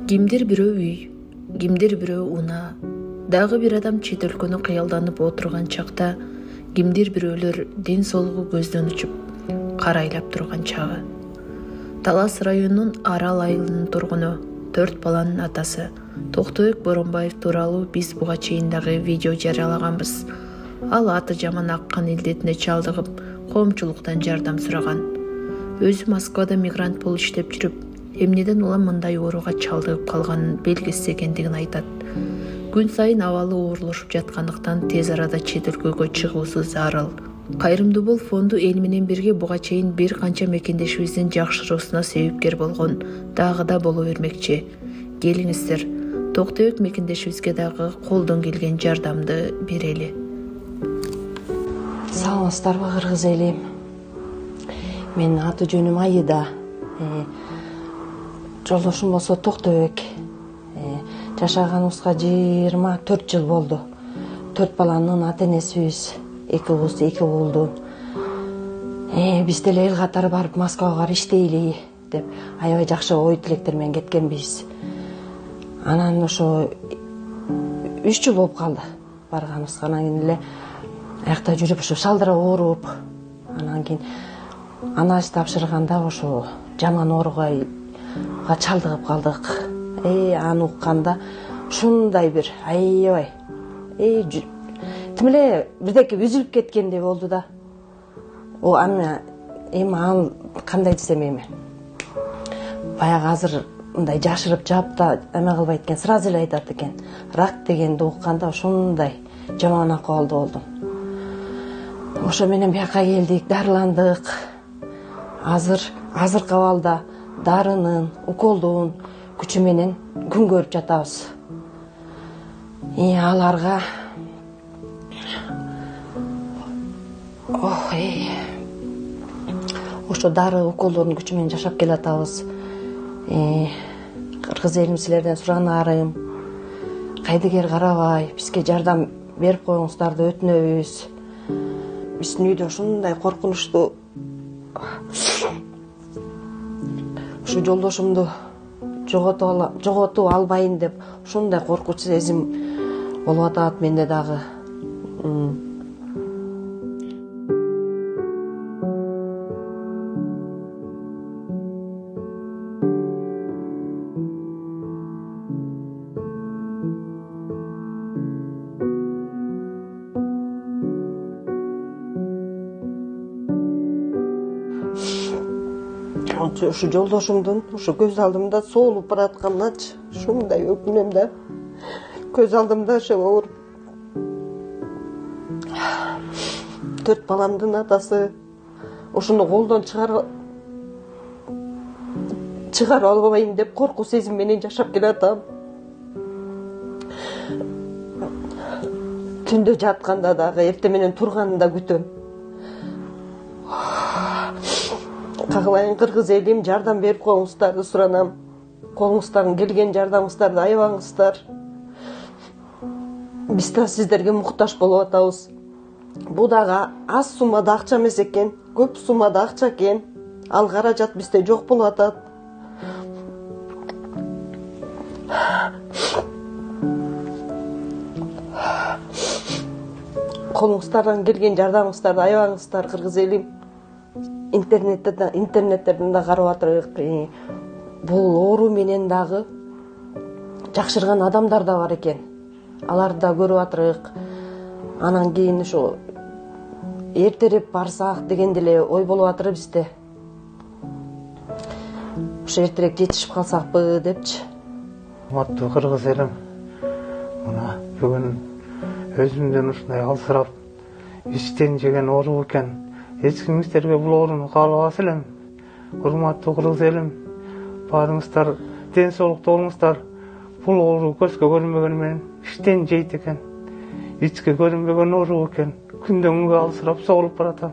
Кимдир бирөө үй, кимдир бирөө унаа, дагы бир адам чет өлкөнү кыялданып отурган чакта кимдир бирөөлөр ден соолугу көздөн учуп карайлап турган чагы. Талас районунун Арал айылынын тургуну, 4 баланын атасы Токтобек Боронбаев тууралуу биз буга чейин дагы видео жарыялаганбыз. Ал аты жаман аккан илдетине чалдыгып, коомчулуктан жардам сураган. Өзү Москвада мигрант болуп иштеп жүрүп, эмнеден улам мындай ооруга чалдыгып калганын белгисиз экендигин айтат. Күн сайын абалы оорлошуп жаткандыктан тез арада чет өлкөгө чыгуусу зарыл. Кайрымдуу Бол фонду эл менен бирге буга чейин бир канча мекендешибиздин жакшыруусуна себепкер болгон, дагы да боло бермекчи. Келиңиздер, Токтобек мекендешибизге дагы колдон келген жардамды берели. Саламатсыздарбы кыргыз элим. Менин аты жөнүм Айыда. Жолдошум болсо Токтобек. Жашаганыбызга 24 жыл болду. 4 баланын ата энесибиз, 2 кыз, 2 уулду. Биз деле эл катары барып Москвага барып иштейли деп аябай жакшы ой тилектер менен кеткенбиз. Анан ошо 3 жыл болуп калды барганыбызга. Анан кийин эле аякта жүрүп ошо шалдыра ооруп, анан кийин анализ тапшырганда ошо жаман ооруга чалдыгып калдык. Аны укканда ушундай бир аябай тим эле бирдеке үзүлүп кеткендей болду да. Ал кандай десем баягы азыр мындай жашырып жаап да эме кылбайт экен, сразу эле айтат экен. Рак дегенди укканда ушундай жаман акыбалда болдум. Ошо менен бияка келдик, дарыландык. Азыркы абалда дарынын, уколдун күчү менен күн көрүп жатабыз. Аларга ошо дары уколдордун күчү менен жашап келатабыз. Кыргыз элим силерден суранарым, кайдыгер карабай бизге жардам берип коюңуздарды өтүнөбүз. Биздин үйдө ушундай коркунучтуу ушу жолдошумду жоготуп албайын деп ушундай коркунуч сезим болуп атат менде дагы. Ушу жолдошумдун ушу көз алдымда соолуп баратканыначы ушундай өкүнөм да. Көз алдымда ошо ооруп 4 баламдын атасы ушуну колдон чыгарып албайм деп коркуу сезим менен жашап келатам. Түндө жатканда дагы, эртең менен турганда күтөм. Кагылайын кыргыз элим, жардам берип коюңуздарды суранам. Колуңуздан келген жардамыңыздарды аябаңыздар. Биз да сиздерге муктаж болуп атабыз. Бул дагы аз суммада акча эмес экен, көп суммада акча экен. Ал каражат бизде жок болуп атат. Колуңуздардан келген жардамыңыздарды аябаңыздар кыргыз элим. Интернеттерден да карап атырык. Бул оору менен дагы жакшырган адамдар да бар экен. Аларды да көрүп атырык. Анан кийин ошо эртерээк барсак деген деле ой болуп атыр бизде. Ошо эртерээк жетишип калсакпы депчи. Урматтуу кыргыз элим, мына бүгүн өзүмдөн ушундай алсырап иштен жеген оору экен. Эч ким сиздерге бул ооруну каалабас элем. Урматтуу кыргыз элим, баарыңыздар ден соолукта болуңуздар. Бул оору көзгө көрүнбөгөнү менен иштен жейт экен. Ичке көрүнбөгөн оору экен. Күндөн күнгө алсырап соолуп баратам.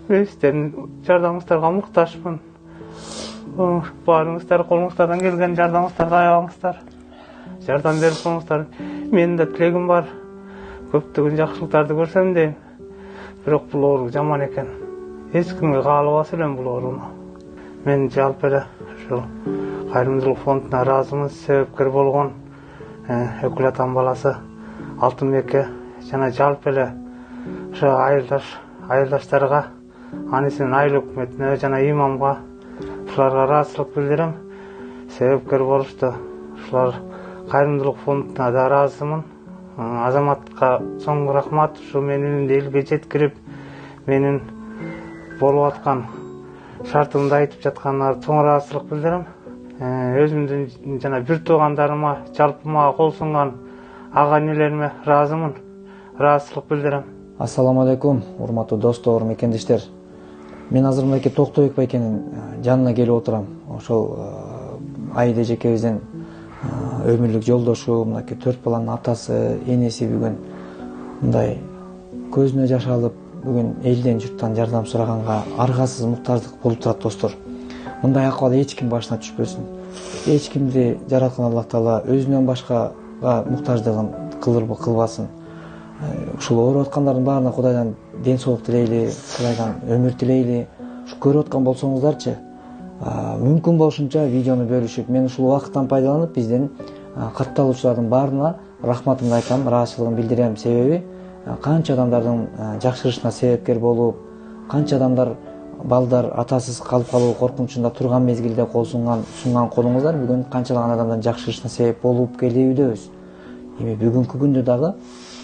Мен сиздердин жардамыңыздарга муктажмын. Баарыңыздар колуңуздардан келген жардамыңыздарды аябаңыздар. Жардам берип коюңуздар. Менин да тилегим бар. Көптөгөн жакшылыктарды көрсөм дейм. Бирок бул оору жаман экен. Эч кимге каалабас элем бул ооруну. Мен жалпы эле ушу кайрымдуулук фондуна ыраазымыз. Себепкер болгон Өкүл атам баласы Алтынбекке жана жалпы эле ошо айылдаштарга, анысынын айыл өкмөтүнө жана имамга ушуларга ыраазычылык билдирем. Себепкер болушту. Ушулар кайрымдуулук фондуна да ыраазымын. Азаматка чоң рахмат. Ушу менин элге жеткирип, менин болуп аткан шартымды айтып жатканына чоң ыраазычылык билдирем. Өзүмдүн жана бир туугандарыма, жалпы мага кол сунган ага энелериме ыраазымын. Ыраазычылык билдирем. Ассаламу алейкум, урматтуу достор, мекендештер. Мен азыр мынакей Токтобек байкенин жанына келип отурам. Ошол Айда эжекебиздин өмүрлүк жолдошу, мынакей 4 баланын атасы, энеси бүгүн мындай көзүнө жаш алып, бүгүн элден, журттан жардам сураганга аргасыз муктаждык болуп турат достор. Мындай акыбал эч ким башына түшпөсүн. Эч кимди жараткан Аллах Таала өзүнөн башкага муктаждыгын кылбасын. Ушул ооруп аткандардын баарына Кудайдан ден соолук тилейли, Кудайдан өмүр тилейли. Ушу көрүп аткан болсоңуздарчы, мүмкүн болушунча видеону бөлүшүп, мен ушул убакыттан пайдаланып биздин катталуучулардын баарына рахматымды айтам, ыраазычылыгымды билдирем. Себеби канча адамдардын жакшырышына себепкер болуп, канча адамдар балдар атасыз калып калуу коркунучунда турган мезгилде кол сунган колуңуздар бүгүн канчалаган адамдын жакшырышына себеп болуп келүүдөбүз. Эми бүгүнкү күндө дагы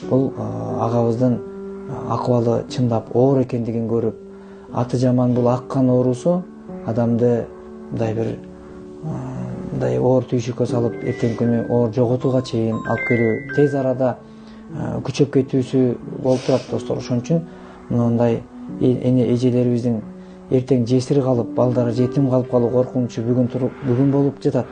бул агабыздын акыбалы чындап оор экендигин көрүп, аты жаман бул аккан оорусу адамды мындай бир мындай оор түйшүккө салып, эртең күнү оор жоготууга чейин алып келүү, тез арада күчөп кетүүсү болуп турат достор. Ошон үчүн мындай эне эжелерибиздин эртең жесир калып, балдары жетим калып калуу коркунучу бүгүн болуп жатат.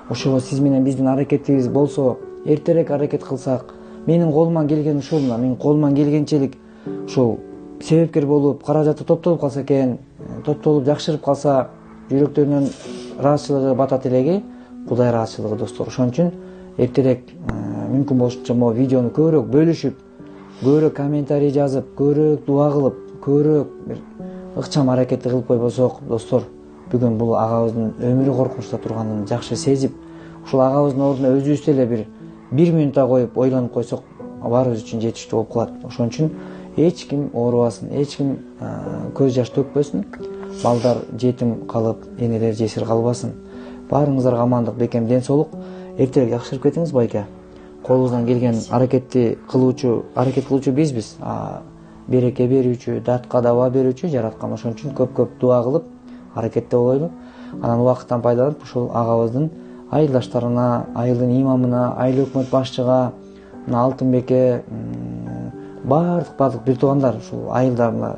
Ошого сиз менен биздин аракетибиз болсо, эртерээк аракет кылсак, менин колуман келген ушул, менин колуман келгенчелик ушул себепкер болуп, каражаты топтолуп калса экен, топтолуп жакшырып калса, жүрөктөрүнөн ыраазычылыгы батат элеги, Кудай ыраазычылыгы достор. Ошон үчүн эртерээк мүмкүн болушунча могу видеону көбүрөөк бөлүшүп, көбүрөөк комментарий жазып, көбүрөөк дуа кылып, көбүрөөк бир ыкчам аракетти кылып койбосок достор, бүгүн бул агабыздын өмүрү коркунучта турганын жакшы сезип, ушул агабыздын ордуна өзүбүз деле бир минутта коюп ойлонуп койсок, баарыбыз үчүн жетиштүү болуп калат. Ошон үчүн эч ким оорубасын, эч ким көз жаш төкпөсүн, балдар жетим калып, энелер жесир калбасын. Баарыңыздарга амандык, бекем ден соолук. Эртерээк жакшырып кетиңиз байке. Колубуздан келген аракет кылуучу бизбиз. Береке берүүчү, датка даба берүүчү жараткан. Ошон үчүн көп дуа кылып, аракетте болойлу. Анан убакыттан пайдаланып ушул агабыздын айылдаштарына, айылдын имамына, айыл өкмөт башчыга, Алтынбекке, бардык бир туугандар, ушул айылдарына,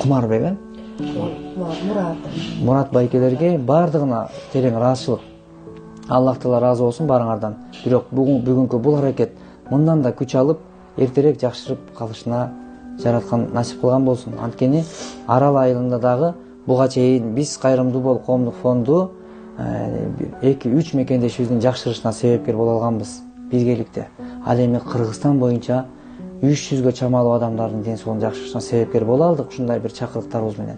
Кумарбек, Мурат байкелерге бардыгына терең ыраазычылык. Аллах Таала ыраазы болсун баарыңардан. Бирок бүгүнкү бул аракет мындан да күч алып, эртерээк жакшырып калышына жараткан насип кылган болсун. Анткени Арал айылында дагы буга чейин биз Кайрымдуу бол коомдук фонду 2-3 мекендешибиздин жакшырышына себепкер боло алганбыз биргеликте. Ал эми Кыргызстан боюнча 300гө чамалуу адамдардын ден соолугунун жакшырышына себепкер боло алдык ушундай бир чакырыктарыбыз менен.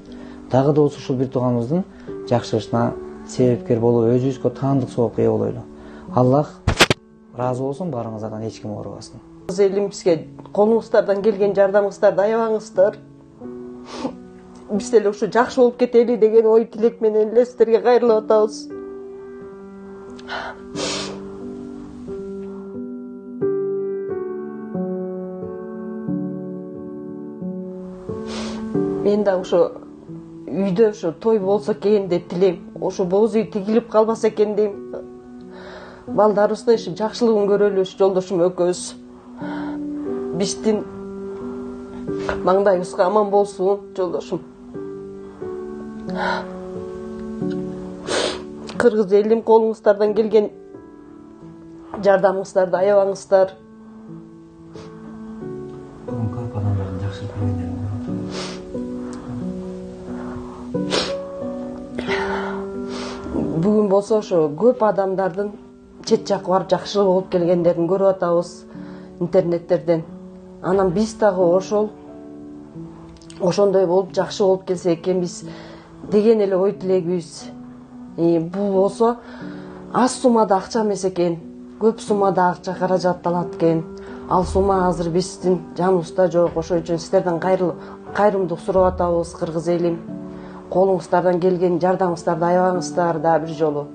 Дагы да болсо ушул бир тууганыбыздын жакшырышына себепкер болуп, өзүбүзгө таандык соопка ээ болойлу. Аллах ыраазы болсун баарыңыздардан, эч ким оорубасын. Элим бизге колуңуздардан келген жардамыңыздарды аябаңыздар. Биз деле ушу жакшы болуп кетели деген ой тилек менен эле сиздерге кайрылып атабыз. Мен да ушу үйдө ушу той болсо экен деп тилейм. Ушу боз үй тигилип калбаса экен дейм. Балдарыбыздын ушу жакшылыгын көрөлү, жолдошум экөөбүз. Биздин маңдайыбызга аман болсун, жолдошум. Кыргыз элим, колуңуздардан келген жардамыңыздарды аябаңыздар. Бүгүн болсо ошо көп адамдардын чет жакка барып жакшы болуп келгендерин көрүп атабыз интернеттерден. Анан биз дагы ошондой болуп жакшы болуп келсе экен биз деген эле ой тилегибиз. Бул болсо аз суммада акча эмес экен, көп суммада акча каражатталат экен. Ал сумма азыр биздин жаныбызда жок. Ошол үчүн сиздерден кайрымдуулук сурап атабыз, кыргыз элим. Колуңуздардан келген жардамыңыздарды аябаңыздар да бир жолу.